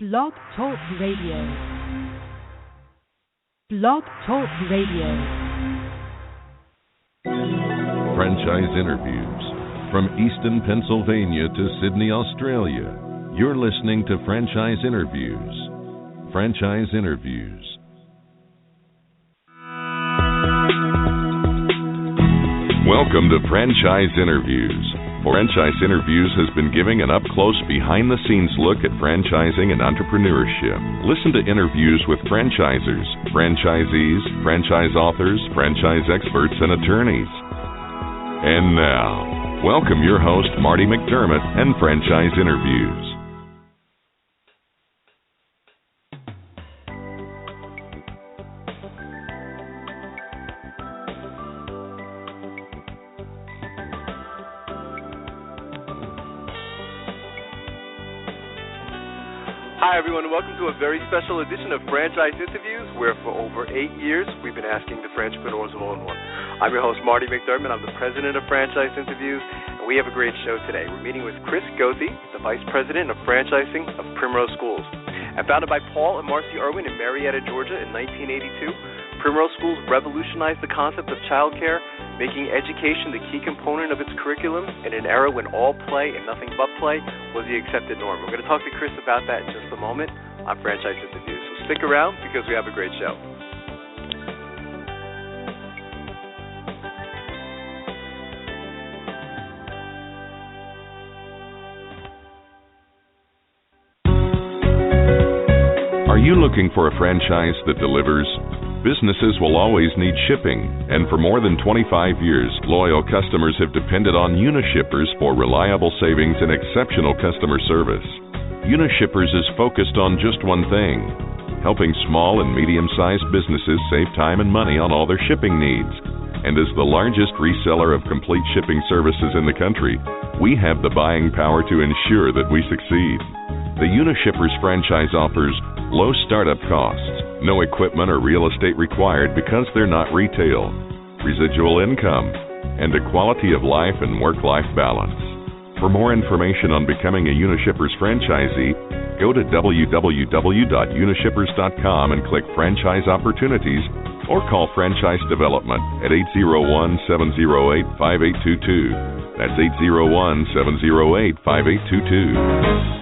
Blog Talk Radio. Blog Talk Radio. Franchise interviews. From Easton, Pennsylvania to Sydney, Australia, you're listening to Franchise Interviews. Franchise Interviews. Welcome to Franchise Interviews. Franchise Interviews has been giving an up-close, behind-the-scenes look at franchising and entrepreneurship. Listen to interviews with franchisers, franchisees, franchise authors, franchise experts, and attorneys. And now, welcome your host, Marty McDermott, and Franchise Interviews. Hi everyone, and welcome to a very special edition of Franchise Interviews, where for over 8 years we've been asking the Franchpreneurs one-on-one. I'm your host, Marty McDermott. I'm the president of Franchise Interviews, and we have a great show today. We're meeting with Chris Goethe, the vice president of franchising of Primrose Schools. And founded by Paul and Marcy Irwin in Marietta, Georgia in 1982, Primrose Schools revolutionized the concept of childcare, making education the key component of its curriculum in an era when all play and nothing but play was the accepted norm. We're going to talk to Chris about that in just a moment on Franchise Interviews. So stick around because we have a great show. Are you looking for a franchise that delivers? Businesses will always need shipping, and for more than 25 years, loyal customers have depended on Unishippers for reliable savings and exceptional customer service. Unishippers is focused on just one thing: helping small and medium-sized businesses save time and money on all their shipping needs. And as the largest reseller of complete shipping services in the country, we have the buying power to ensure that we succeed. The Unishippers franchise offers low startup costs, no equipment or real estate required because they're not retail, residual income, and a quality of life and work-life balance. For more information on becoming a Unishippers franchisee, go to www.unishippers.com and click Franchise Opportunities, or call Franchise Development at 801-708-5822. That's 801-708-5822.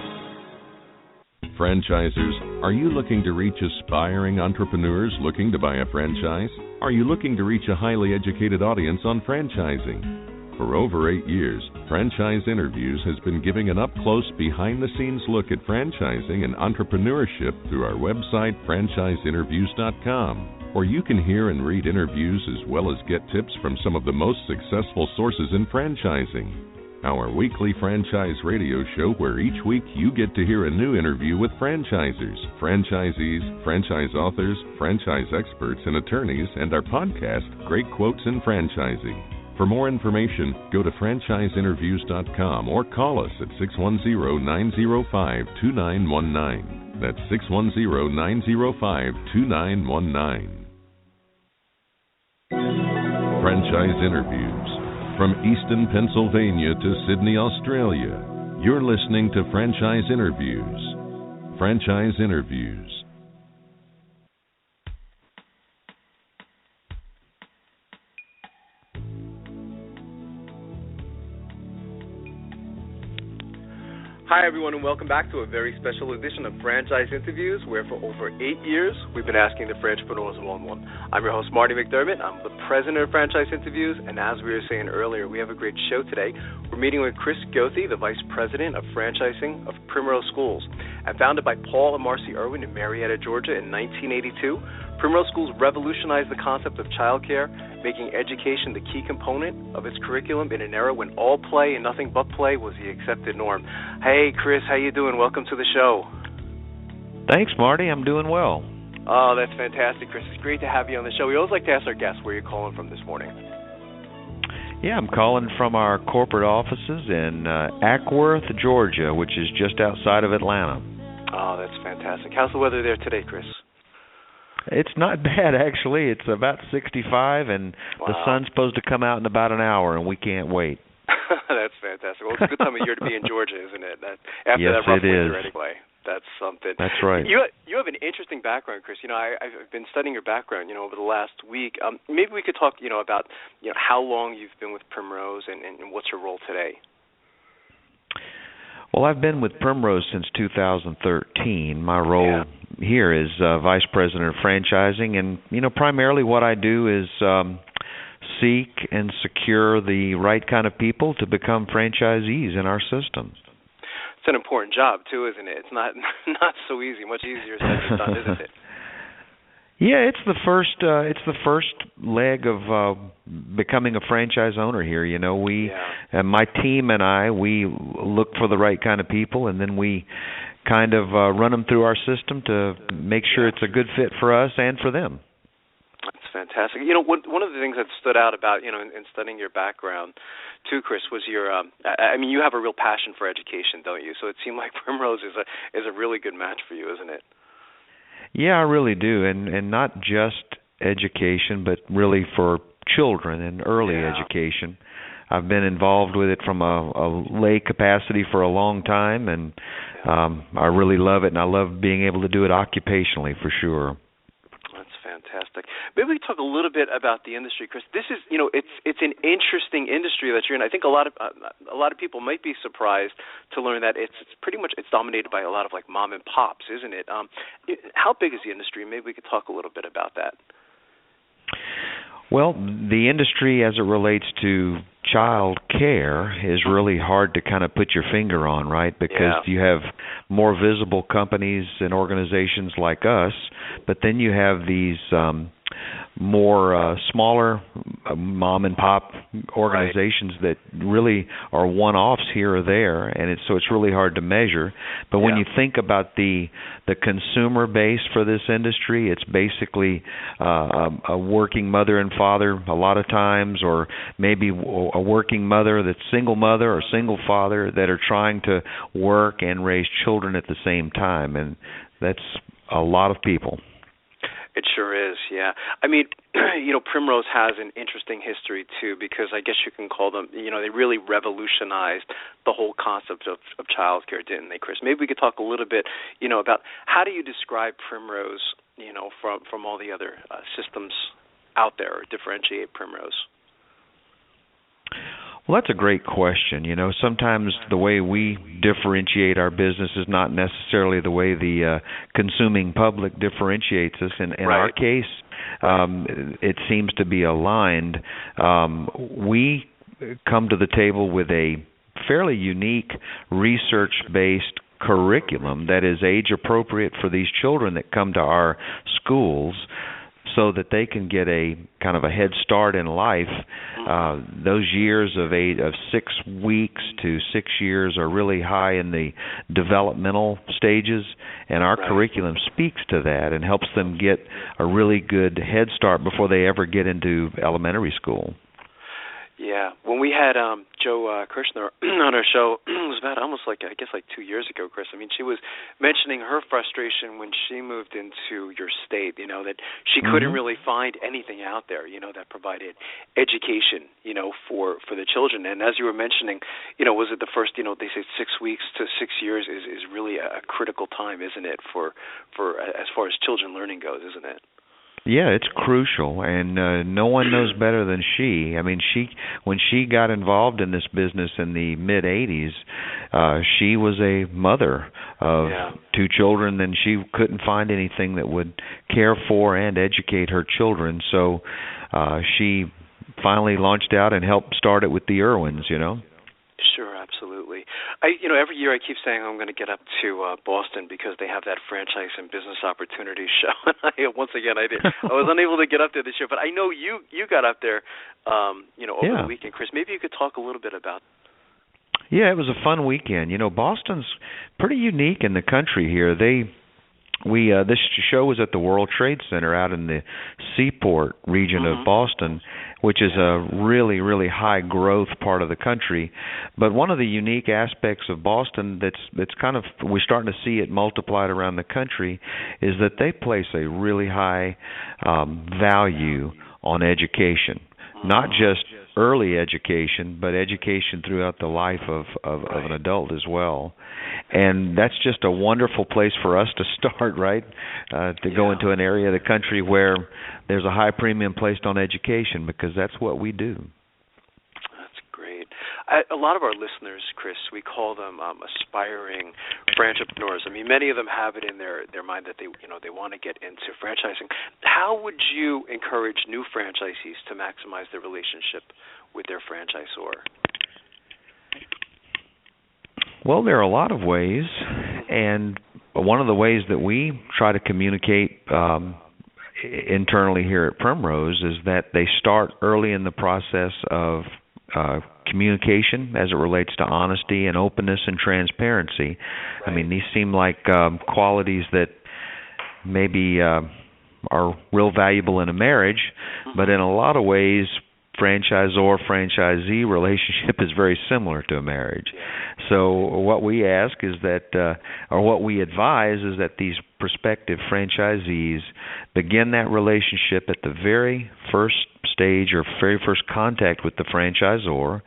Franchisers, are you looking to reach aspiring entrepreneurs looking to buy a franchise? Are you looking to reach a highly educated audience on franchising? For over 8 years, Franchise Interviews has been giving an up-close, behind-the-scenes look at franchising and entrepreneurship through our website, franchiseinterviews.com, where you can hear and read interviews as well as get tips from some of the most successful sources in franchising. Our weekly franchise radio show, where each week you get to hear a new interview with franchisers, franchisees, franchise authors, franchise experts, and attorneys, and our podcast, Great Quotes in Franchising. For more information, go to franchiseinterviews.com or call us at 610-905-2919. That's 610-905-2919. Franchise Interviews. From Easton, Pennsylvania to Sydney, Australia, you're listening to Franchise Interviews. Franchise Interviews. Hi everyone, and welcome back to a very special edition of Franchise Interviews, where for over 8 years we've been asking the Franchpreneurs one-on-one. I'm your host, Marty McDermott. I'm the president of Franchise Interviews, and as we were saying earlier, we have a great show today. We're meeting with Chris Goethe, the vice president of franchising of Primrose Schools. And founded by Paul and Marcy Irwin in Marietta, Georgia in 1982, Primrose Schools revolutionized the concept of childcare, making education the key component of its curriculum in an era when all play and nothing but play was the accepted norm. Hey, Chris, how you doing? Welcome to the show. Thanks, Marty. I'm doing well. Oh, that's fantastic, Chris. It's great to have you on the show. We always like to ask our guests where you're calling from this morning. Yeah, I'm calling from our corporate offices in Acworth, Georgia, which is just outside of Atlanta. Oh, that's fantastic. How's the weather there today, Chris? It's not bad, actually. It's about 65, and wow. The sun's supposed to come out in about an hour, and we can't wait. That's fantastic. Well, it's a good time of year to be in Georgia, isn't it? After yes, that rough it winter is. anyway. That's something. That's right. You have an interesting background, Chris. I've been studying your background, over the last week. Maybe we could talk, about, how long you've been with Primrose and what's your role today. Well, I've been with Primrose since 2013. My role here is Vice President of Franchising, and, primarily what I do is seek and secure the right kind of people to become franchisees in our system. It's an important job too, isn't it? It's not so easy. Much easier said than done, isn't it? Yeah, it's the first leg of becoming a franchise owner here. My team and I, we look for the right kind of people, and then we kind of run them through our system to make sure it's a good fit for us and for them. That's fantastic. One of the things that stood out about, in studying your background, too, Chris, was your, you have a real passion for education, don't you? So it seemed like Primrose is a really good match for you, isn't it? Yeah, I really do, and not just education, but really for children and early education. I've been involved with it from a lay capacity for a long time, and I really love it, and I love being able to do it occupationally for sure. Fantastic. Maybe we talk a little bit about the industry, Chris. This is, it's an interesting industry that you're in. I think a lot of people might be surprised to learn that it's dominated by a lot of like mom and pops, isn't it? How big is the industry? Maybe we could talk a little bit about that. Well, the industry as it relates to child care is really hard to kind of put your finger on, right? Because you have more visible companies and organizations like us, but then you have these more smaller mom and pop organizations that really are one-offs here or there, and so it's really hard to measure. But when you think about the consumer base for this industry, it's basically a working mother and father a lot of times, or maybe a working mother that's single mother or single father that are trying to work and raise children at the same time, and that's a lot of people. It sure is, yeah. Primrose has an interesting history, too, because I guess you can call them, they really revolutionized the whole concept of child care, didn't they, Chris? Maybe we could talk a little bit, about how do you describe Primrose, from all the other systems out there, or differentiate Primrose? Well, that's a great question. Sometimes the way we differentiate our business is not necessarily the way the consuming public differentiates us. In our case, it seems to be aligned. We come to the table with a fairly unique research-based curriculum that is age-appropriate for these children that come to our schools, so that they can get a kind of a head start in life. Those years of 6 weeks to 6 years are really high in the developmental stages, and our curriculum speaks to that and helps them get a really good head start before they ever get into elementary school. Yeah, when we had Joe Kirshner on our show, it was about almost like 2 years ago, Chris. She was mentioning her frustration when she moved into your state, that she couldn't really find anything out there, that provided education, for the children. And as you were mentioning, was it the first, they say 6 weeks to 6 years is really a critical time, isn't it, for as far as children learning goes, isn't it? Yeah, it's crucial, and no one knows better than she. When she got involved in this business in the mid-'80s, she was a mother of 2 children, and she couldn't find anything that would care for and educate her children. So she finally launched out and helped start it with the Irwins, Sure, absolutely. Every year I keep saying I'm going to get up to Boston because they have that franchise and business opportunities show. And once again, I was unable to get up there this year, but I know you got up there, over the weekend, Chris. Maybe you could talk a little bit about. Yeah, it was a fun weekend. Boston's pretty unique in the country here. This show was at the World Trade Center out in the Seaport region of Boston, which is a really, really high growth part of the country. But one of the unique aspects of Boston that's kind of, we're starting to see it multiplied around the country, is that they place a really high value on education. Not just early education, but education throughout the life of an adult as well. And that's just a wonderful place for us to start, right? To go into an area of the country where there's a high premium placed on education, because that's what we do. That's great. A lot of our listeners, Chris, we call them aspiring franchipreneurs. I mean, many of them have it in their mind that they want to get into franchising. How would you encourage new franchisees to maximize their relationship with their franchisor? Well, there are a lot of ways, and one of the ways that we try to communicate internally here at Primrose is that they start early in the process of communication as it relates to honesty and openness and transparency. Right. I mean, these seem like qualities that maybe are real valuable in a marriage, but in a lot of ways, franchisor-franchisee relationship is very similar to a marriage. So what we ask is that, or what we advise is that these prospective franchisees begin that relationship at the very first stage or very first contact with the franchisor,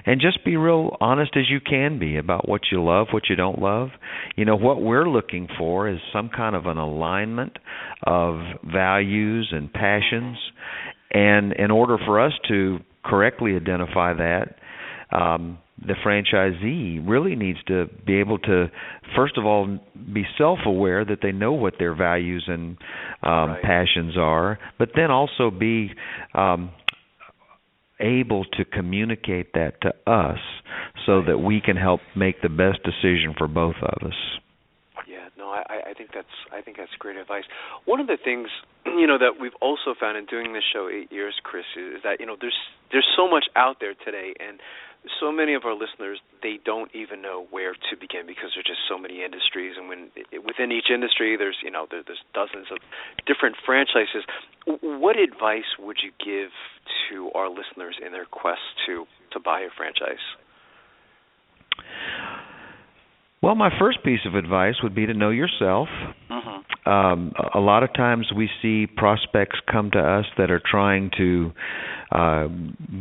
and just be real honest as you can be about what you love, what you don't love. You know, what we're looking for is some kind of an alignment of values and passions. And in order for us to correctly identify that, the franchisee really needs to be able to, first of all, be self-aware that they know what their values and passions are, but then also be able to communicate that to us so that we can help make the best decision for both of us. I think that's great advice. One of the things that we've also found in doing this show 8 years, Chris, is that there's so much out there today, and so many of our listeners, they don't even know where to begin because there's just so many industries, and within each industry there's dozens of different franchises. What advice would you give to our listeners in their quest to buy a franchise? Well, my first piece of advice would be to know yourself. A lot of times we see prospects come to us that are trying to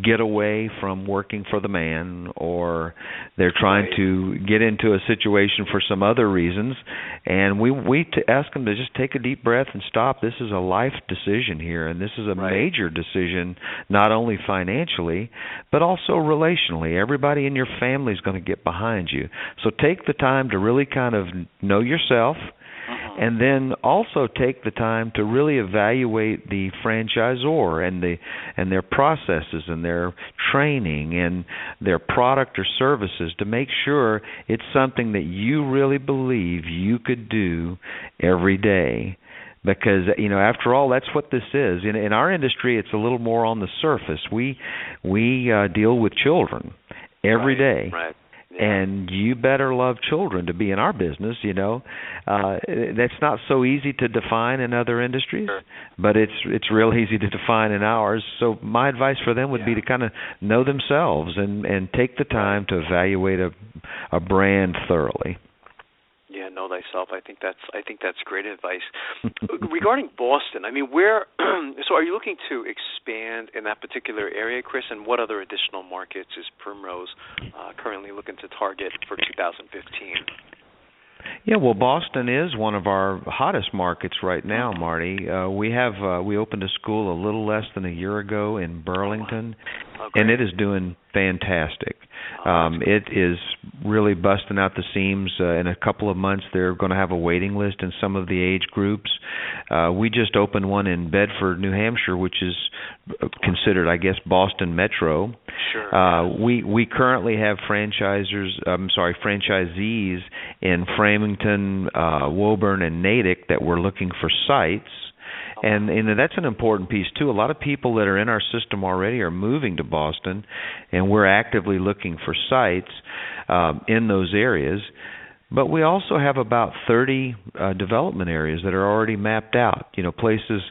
get away from working for the man, or they're trying to get into a situation for some other reasons, and we ask them to just take a deep breath and stop. This is a life decision here, and this is a major decision, not only financially, but also relationally. Everybody in your family is going to get behind you. So take the time to really kind of know yourself, and then also take the time to really evaluate the franchisor and their processes and their training and their product or services to make sure it's something that you really believe you could do every day. Because, after all, that's what this is. In our industry, it's a little more on the surface. We deal with children every day. Right. And you better love children to be in our business, That's not so easy to define in other industries, but it's real easy to define in ours. So my advice for them would be to kind of know themselves and take the time to evaluate a brand thoroughly. Yeah, know thyself. I think that's great advice. Regarding Boston, I mean, so are you looking to expand in that particular area, Chris? And what other additional markets is Primrose currently looking to target for 2015? Yeah, well, Boston is one of our hottest markets right now, Marty. We opened a school a little less than a year ago in Burlington, and it is doing fantastic. It is really busting out the seams. In a couple of months, they're going to have a waiting list in some of the age groups. We just opened one in Bedford, New Hampshire, which is considered, I guess, Boston Metro. Sure. We currently have franchisees in Framingham, Woburn, and Natick that we're looking for sites. And that's an important piece, too. A lot of people that are in our system already are moving to Boston, and we're actively looking for sites in those areas. But we also have about 30 development areas that are already mapped out. Places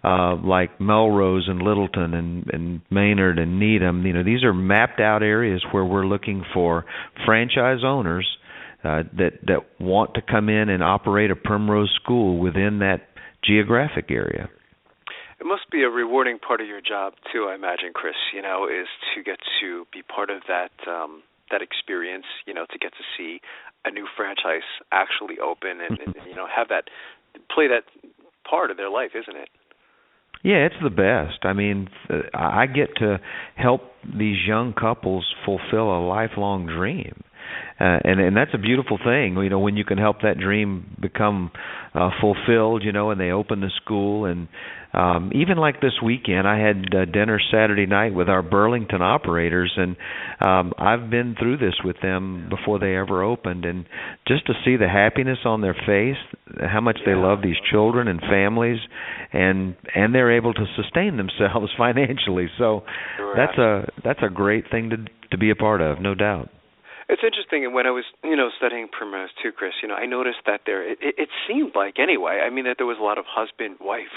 like Melrose and Littleton and Maynard and Needham. These are mapped out areas where we're looking for franchise owners that want to come in and operate a Primrose school within that geographic area. It must be a rewarding part of your job too, I imagine, Chris. Is to get to be part of that experience. To get to see a new franchise actually open and have that play that part of their life, isn't it? Yeah, it's the best. I mean, I get to help these young couples fulfill a lifelong dream. And that's a beautiful thing, when you can help that dream become fulfilled, and they open the school. And even like this weekend, I had dinner Saturday night with our Burlington operators, and I've been through this with them before they ever opened. And just to see the happiness on their face, how much they love these children and families, and they're able to sustain themselves financially. So that's a great thing to be a part of, no doubt. It's interesting, and when I was, studying Primrose too, Chris, I noticed that it seemed like anyway, that there was a lot of husband-wife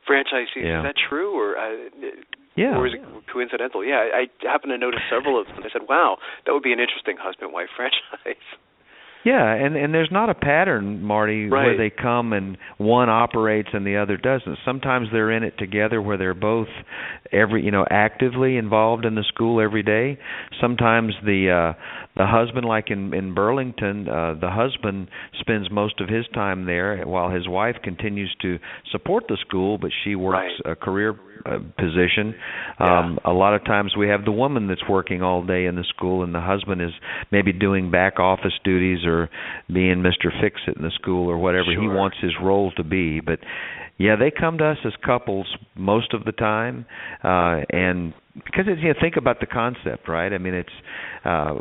franchisees. Yeah. Is that true, or or is it coincidental? Yeah, I happened to notice several of them. I said, wow, that would be an interesting husband-wife franchise. Yeah, and there's not a pattern, Marty, where they come and one operates and the other doesn't. Sometimes they're in it together where they're both actively involved in the school every day. Sometimes the husband, like in Burlington, the husband spends most of his time there while his wife continues to support the school, but she works a career position. A lot of times we have the woman that's working all day in the school, and the husband is maybe doing back office duties or being Mr. Fix-It in the school or whatever he wants his role to be. But yeah, they come to us as couples most of the time, and because think about the concept, right? It's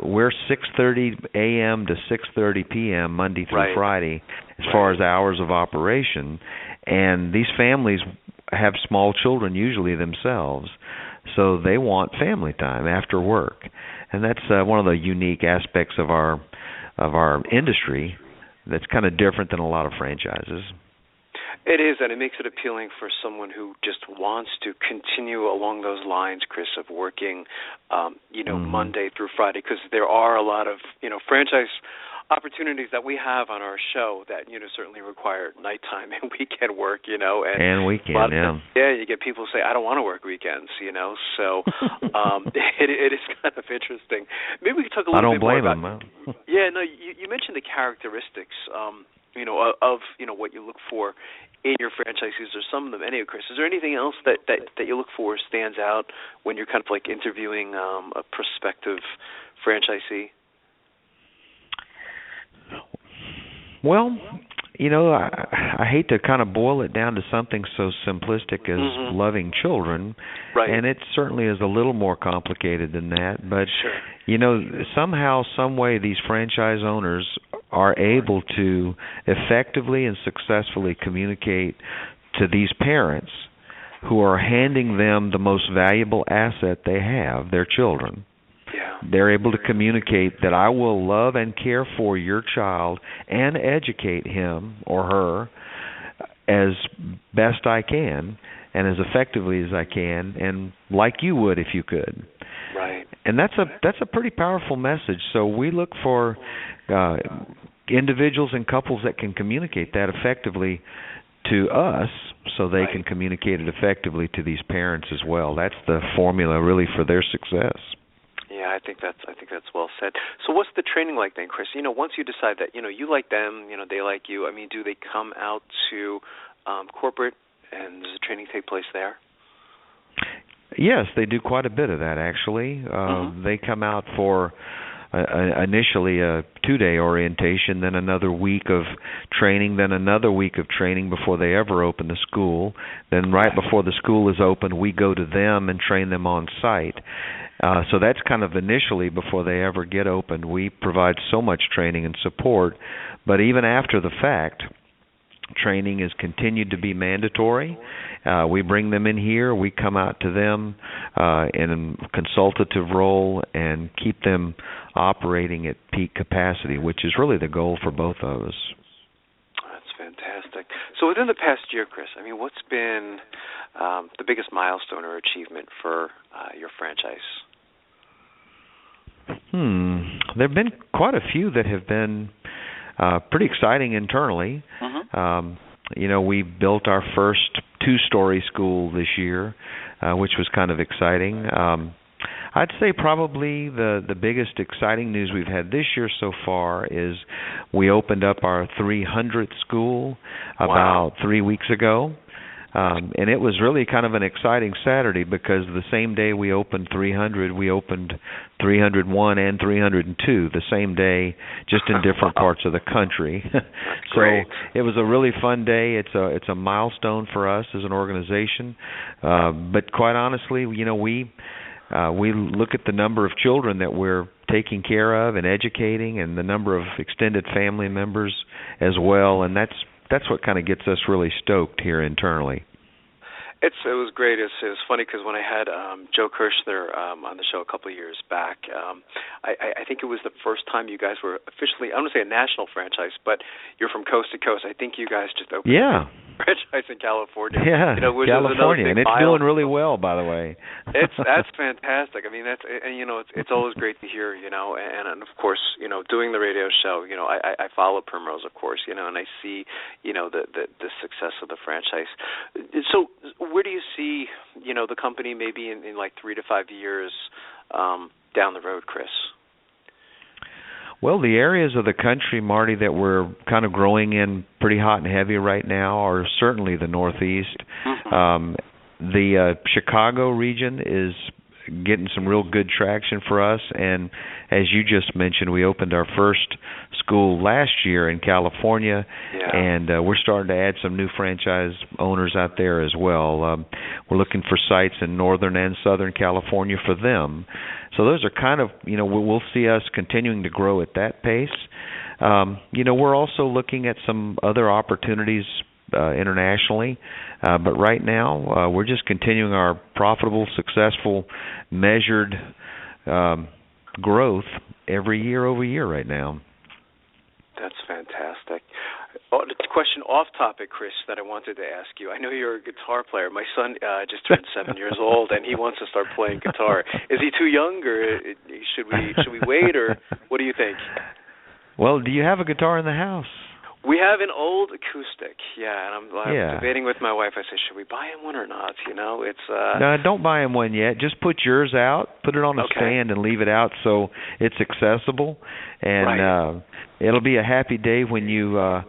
we're 6:30 a.m. to 6:30 p.m. Monday through Friday as far as hours of operation, and these families have small children usually themselves, so they want family time after work, and that's one of the unique aspects of our industry that's kind of different than a lot of franchises. It is, and it makes it appealing for someone who just wants to continue along those lines, Chris, of working, Monday through Friday, because there are a lot of, franchise opportunities that we have on our show that, certainly require nighttime and weekend work, and weekend, you get people say, I don't want to work weekends, so it is kind of interesting. Maybe we could talk a little bit more about... I don't blame them. You mentioned the characteristics, of what you look for in your franchisees, or some of them anyway, Chris. Is there anything else that you look for stands out when you're kind of like interviewing a prospective franchisee? Well, I hate to kind of boil it down to something so simplistic as loving children, and it certainly is a little more complicated than that. But, somehow, some way, these franchise owners are able to effectively and successfully communicate to these parents who are handing them the most valuable asset they have, their children. They're able to communicate that I will love and care for your child and educate him or her as best I can and as effectively as I can, and like you would if you could. Right. And that's a pretty powerful message. So we look for individuals and couples that can communicate that effectively to us, so they can communicate it effectively to these parents as well. That's the formula, really, for their success. Yeah, I think that's well said. So what's the training like then, Chris? Once you decide that, you like them, they like you, do they come out to corporate, and does the training take place there? Yes, they do quite a bit of that, actually. They come out for initially a 2-day orientation, then another week of training, then another week of training before they ever open the school. Then right before the school is open, we go to them and train them on site. So that's kind of initially before they ever get opened. We provide so much training and support, but even after the fact, training is continued to be mandatory. We bring them in here. We come out to them in a consultative role and keep them operating at peak capacity, which is really the goal for both of us. That's fantastic. So within the past year, Chris, what's been the biggest milestone or achievement for your franchise? There have been quite a few that have been pretty exciting internally. We built our first 2-story school this year, which was kind of exciting. I'd say probably the biggest exciting news we've had this year so far is we opened up our 300th school about 3 weeks ago. And it was really kind of an exciting Saturday because the same day we opened 300, we opened 301 and 302 the same day, just in different parts of the country. So it was a really fun day. It's a milestone for us as an organization. But quite honestly, we look at the number of children that we're taking care of and educating, and the number of extended family members as well, and that's what kind of gets us really stoked here internally. It was great. It was funny because when I had Joe Kirshner on the show a couple of years back, I think it was the first time you guys were officially, I don't want to say a national franchise, but you're from coast to coast. I think you guys just opened a franchise in California. Yeah, California, and it's doing really well, by the way. That's fantastic. I mean, it's always great to hear, and of course, doing the radio show, I follow Primrose, of course, and I see, the success of the franchise. So where do you see, the company maybe in like 3 to 5 years down the road, Chris? Well, the areas of the country, Marty, that we're kind of growing in pretty hot and heavy right now are certainly the Northeast. Mm-hmm. The Chicago region is getting some real good traction for us, and as you just mentioned, we opened our first school last year in California, and we're starting to add some new franchise owners out there as well. We're looking for sites in Northern and Southern California for them. So those are kind of, we'll see us continuing to grow at that pace. We're also looking at some other opportunities internationally, but right now we're just continuing our profitable, successful, measured growth every year over year right now. That's fantastic. A question off topic, Chris, that I wanted to ask you. I know you're a guitar player. My son just turned 7 years old, and he wants to start playing guitar. Is he too young, or should we wait, or what do you think? Well, do you have a guitar in the house? We have an old acoustic, and I'm debating with my wife. I said, should we buy him one or not? No, don't buy him one yet. Just put yours out, put it on a stand, and leave it out so it's accessible. And it'll be a happy day when you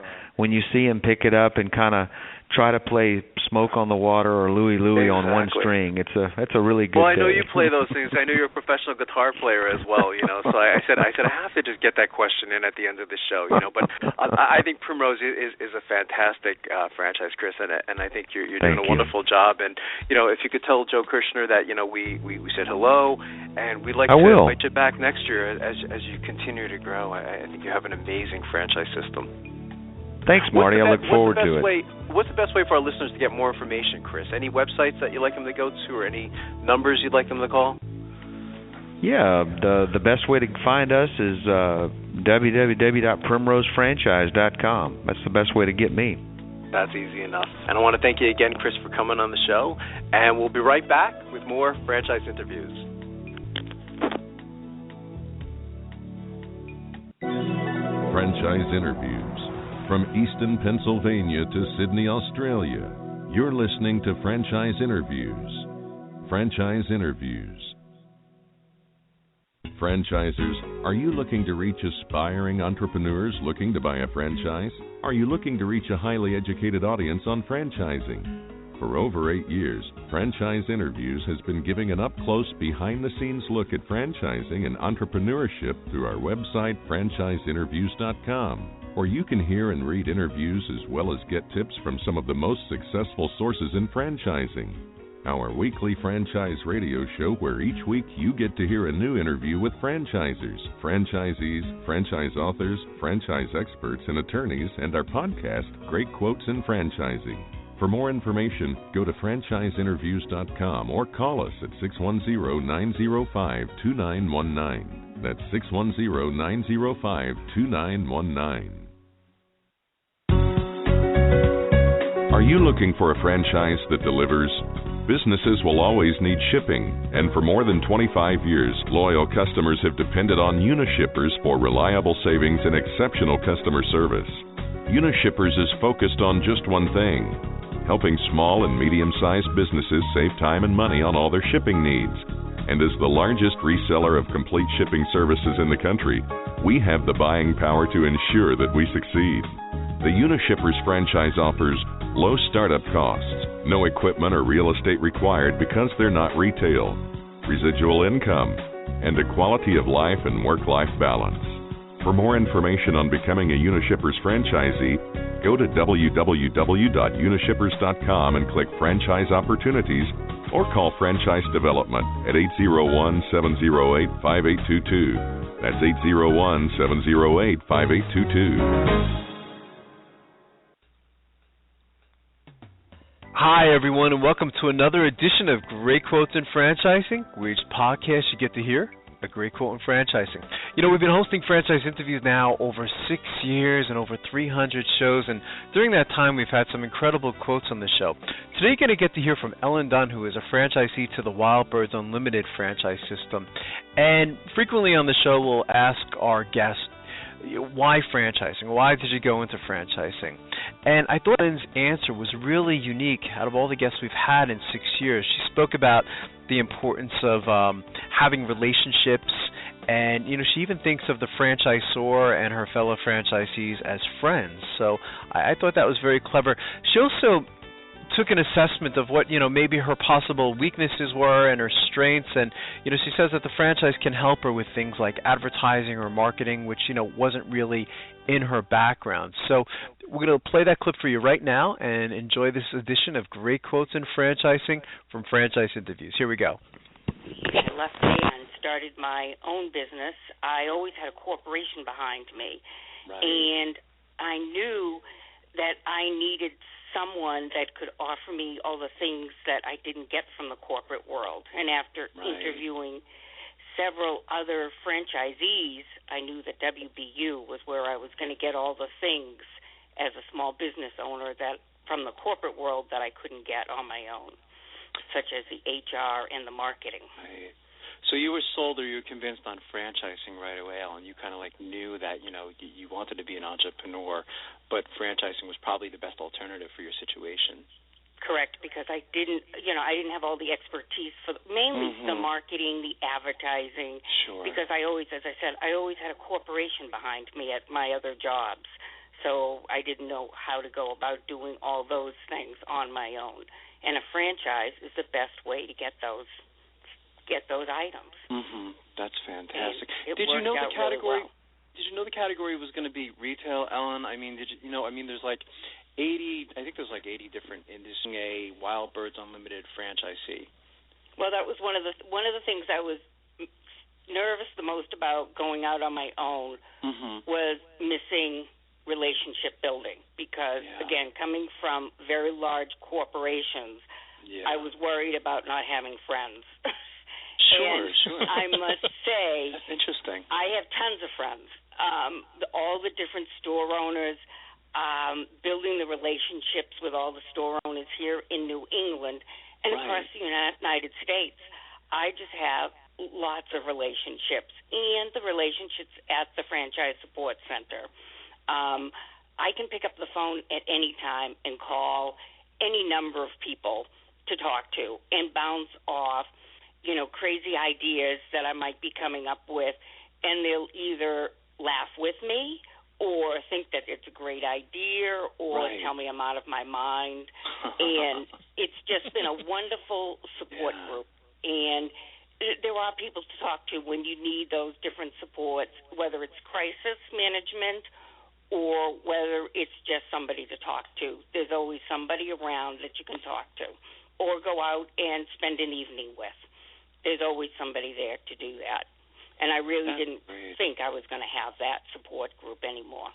see him pick it up and kind of try to play Smoke on the Water or Louie Louie on one string. It's a really good Well, I know day. you play those things. I know you're a professional guitar player as well, So I said I have to just get that question in at the end of the show, But I think Primrose is a fantastic franchise, Chris, and I think you're doing a wonderful job. And if you could tell Joe Kirshner that we said hello, and we'd like to invite you back next year as you continue to grow. I think you have an amazing franchise system. Thanks, Marty. I look forward to it. What's the best way for our listeners to get more information, Chris? Any websites that you'd like them to go to, or any numbers you'd like them to call? Yeah, the best way to find us is www.primrosefranchise.com. That's the best way to get me. That's easy enough. And I want to thank you again, Chris, for coming on the show. And we'll be right back with more franchise interviews. Franchise interviews. From Easton, Pennsylvania to Sydney, Australia, you're listening to Franchise Interviews. Franchise Interviews. Franchisers, are you looking to reach aspiring entrepreneurs looking to buy a franchise? Are you looking to reach a highly educated audience on franchising? For over 8 years, Franchise Interviews has been giving an up-close, behind-the-scenes look at franchising and entrepreneurship through our website, franchiseinterviews.com. Or you can hear and read interviews as well as get tips from some of the most successful sources in franchising. Our weekly franchise radio show where each week you get to hear a new interview with franchisers, franchisees, franchise authors, franchise experts and attorneys, and our podcast, Great Quotes in Franchising. For more information, go to franchiseinterviews.com or call us at 610-905-2919. That's 610-905-2919. Are you looking for a franchise that delivers? Businesses will always need shipping, and for more than 25 years, loyal customers have depended on Unishippers for reliable savings and exceptional customer service. Unishippers is focused on just one thing: helping small and medium-sized businesses save time and money on all their shipping needs. And as the largest reseller of complete shipping services in the country, we have the buying power to ensure that we succeed. The Unishippers franchise offers low startup costs, no equipment or real estate required because they're not retail, residual income, and a quality of life and work-life balance. For more information on becoming a Unishippers franchisee, go to www.unishippers.com and click Franchise Opportunities or call Franchise Development at 801-708-5822. That's 801-708-5822. Hi, everyone, and welcome to another edition of Great Quotes in Franchising, where each podcast you get to hear a great quote in franchising. You know, we've been hosting franchise interviews now over 6 years and over 300 shows, and during that time we've had some incredible quotes on the show. Today you're going to get to hear from Ellen Dunn, who is a franchisee to the Wild Birds Unlimited franchise system. And frequently on the show we'll ask our guests, why franchising? Why did you go into franchising? And I thought Ellen's answer was really unique out of all the guests we've had in 6 years. She spoke about the importance of having relationships, and you know, she even thinks of the franchisor and her fellow franchisees as friends. So I thought that was very clever. She also took an assessment of what, you know, maybe her possible weaknesses were and her strengths, and you know, she says that the franchise can help her with things like advertising or marketing, which, you know, wasn't really in her background. So we're going to play that clip for you right now and enjoy this edition of Great Quotes in Franchising from Franchise Interviews. Here we go. I left and started my own business. I always had a corporation behind me, right. And I knew that I needed someone that could offer me all the things that I didn't get from the corporate world. And after interviewing several other franchisees, I knew that WBU was where I was going to get all the things as a small business owner that from the corporate world that I couldn't get on my own, such as the HR and the marketing. Right. So you were sold, or you were convinced on franchising right away, Ellen. You kind of like knew that, you know, you wanted to be an entrepreneur, but franchising was probably the best alternative for your situation. Correct, because I didn't have all the expertise for mainly the marketing, the advertising. Sure. Because I always, as I said, I always had a corporation behind me at my other jobs, so I didn't know how to go about doing all those things on my own. And a franchise is the best way to get those items. That's fantastic. Did you know the category? Really well. Did you know the category was going to be retail, Ellen? I mean, there's like 80. I think there's like 80 different industries. A Wild Birds Unlimited franchisee. Well, that was one of the things I was nervous the most about going out on my own was missing relationship building because again, coming from very large corporations, I was worried about not having friends. Sure. I must say, that's interesting. I have tons of friends. All the different store owners, building the relationships with all the store owners here in New England and across the United States. I just have lots of relationships, and the relationships at the Franchise Support Center. I can pick up the phone at any time and call any number of people to talk to and bounce off crazy ideas that I might be coming up with, and they'll either laugh with me or think that it's a great idea or tell me I'm out of my mind. And it's just been a wonderful support group. And there are people to talk to when you need those different supports, whether it's crisis management or whether it's just somebody to talk to. There's always somebody around that you can talk to or go out and spend an evening with. There's always somebody there to do that. And I really didn't think I was going to have that support group anymore.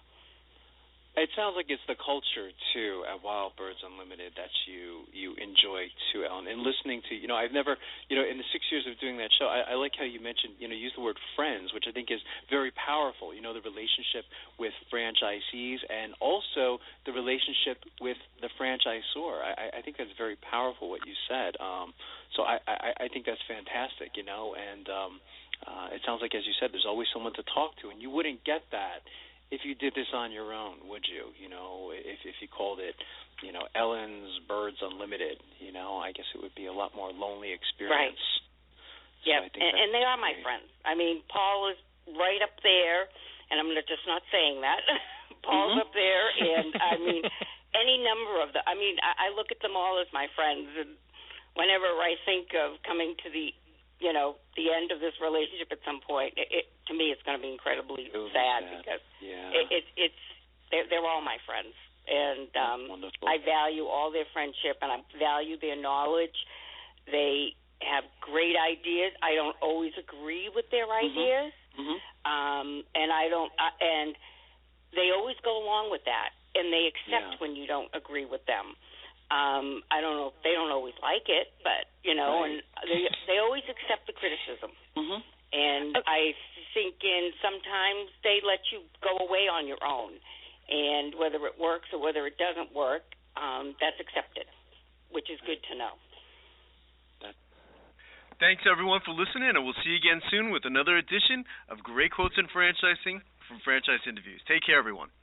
It sounds like it's the culture, too, at Wild Birds Unlimited that you enjoy, too, Ellen. And listening to, I've never, in the 6 years of doing that show, I like how you mentioned, use the word friends, which I think is very powerful, the relationship with franchisees and also the relationship with the franchisor. I think that's very powerful what you said. So I think that's fantastic, and it sounds like, as you said, there's always someone to talk to, and you wouldn't get that if you did this on your own, would you? You know, if you called it, you know, Ellen's Birds Unlimited, you know, I guess it would be a lot more lonely experience. Right. Yeah, so and they are my friends. I mean, Paul is right up there, and I'm just not saying that. Paul's up there, and I mean, any number of them. I mean, I look at them all as my friends, and whenever I think of coming to the end of this relationship at some point, to me it's going to be incredibly sad because they're all my friends, and I value all their friendship, and I value their knowledge. They have great ideas. I don't always agree with their ideas, and I don't. And they always go along with that, and they accept when you don't agree with them. I don't know. They don't always like it, but and they always accept the criticism. And I think sometimes they let you go away on your own, and whether it works or whether it doesn't work, that's accepted, which is good to know. Thanks, everyone, for listening, and we'll see you again soon with another edition of Great Quotes in Franchising from Franchise Interviews. Take care, everyone.